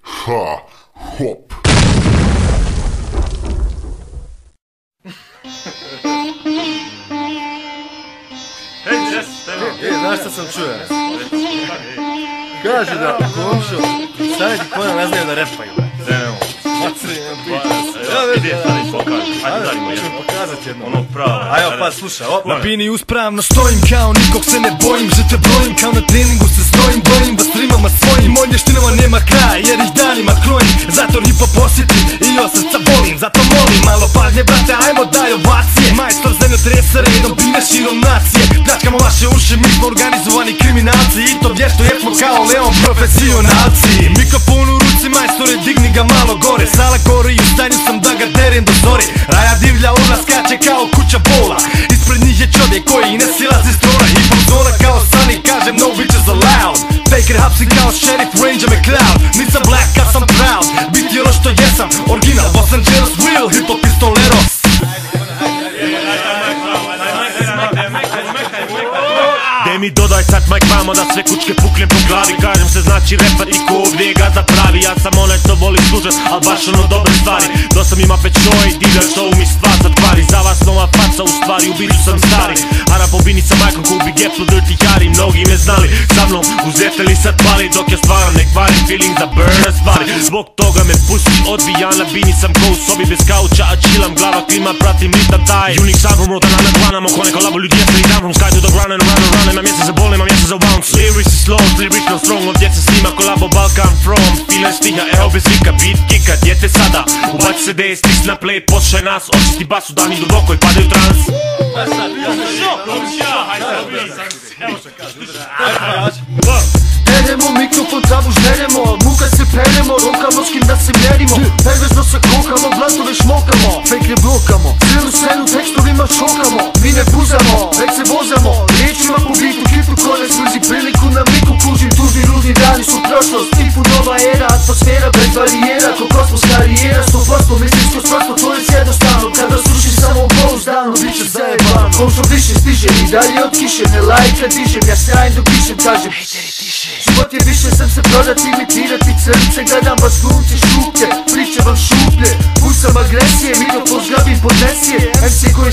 hop. Znaš šta sam čuo? Kaže da komšo, staviti konja ne znaju da repaju. Ću pokazati jedno. Ajmo pa slušaj. Na bini uspravno stojim, kao nikog se ne bojim. Že te brojim, kao na treningu se znojim. Brojim vas rimama svojim, mojim vještinama nema kraja, jer ih danima krojim. Zato hip-hop osjetim i od srca volim. Zato molim, malo pažnje brate, ajmo daj ovacije. Majstor zemljotresa redom bine širom nacije. Pljačkamo vaše uši, mi smo organizovani kriminalci. I to vješto jer smo kao Leon profesionalci. Mikrofon u ruci, majstore digni ga malo gore. Sala gori i u stanju sam da ga derem do zori. Raja divlja urla skače kao kuća bola. Ispred njih je čovjek koji ne silazi s trona. Hip-hop zona kao Sunny, kažem no bitches allowed. Faker hapsi kao Sheriff Ranger McCloud. Nisam black, kad sam proud, biti ono što jesam. Original, Los Angeles real, hip-hop pistoleros. Daj mi dodaj sad majk vamo da sve kučke puknem po glavi. Kažem se znači repati ko ovdje ga zapravi. Ja sam onaj što voli služat, al baš ono dobre stvari. Dosta mi ima pečoj, dealer show mi stvar zatvari. Za vas nova faca u stvari, u bitu sam stari. Ara po bini sa majkom ko bi geplo dirty jari. Mnogi me znali, sa mnom uzete li sad pali. Dok ja stvaram ne kvarim, feeling za burner stvari. Zbog toga me pusti odvija na bini sam ko u sobi bez kauča. A chillam, glava klima, pratim ritam taj. Unique sound from rota na planamo ko neko labo ljudi jesli. Down from sky to the ground and around and around. Imam mjesec za bol, imam mjesec za bounce. Lyrics is slow, lyrical strong. Ovdje se snima kolabo Balkan from. Feeling stiha, evo bez vika, beat kika. Djete sada, ubaci se DS, stis na play. Poslušaj nas, očisti basu, dan idu doko i padaju trans. Peremo mikrofon, tabu žneremo, muka se peremo, rokamo s kim da se mjerimo. Pervezno se kokamo, blantove šmokamo, fake ne blokamo, cijelu scenu tekstovima šokamo. Mi ne buzamo, već se vozamo, riječima po bitu, hitu konec, blizi priliku na miku. Kužim tužni rudni dani su prošlost, tipu nova era, atmosfera bez barijera. Ko kosmos karijera, 100% mislim skoz prosto, to je jednostavno. Kada sluši samo pouzdano, bit će zajebano. Komšo više stiže i dalje od kiše, ne lajka dižem, ja sjajn dok pišem, kažem život je više, sam se prodat, imitirati crnice. Gledam vas glumci šuplje, priče vam šuplje. Pusam agresije, mikrofon zgrabim pod nesije. MC koji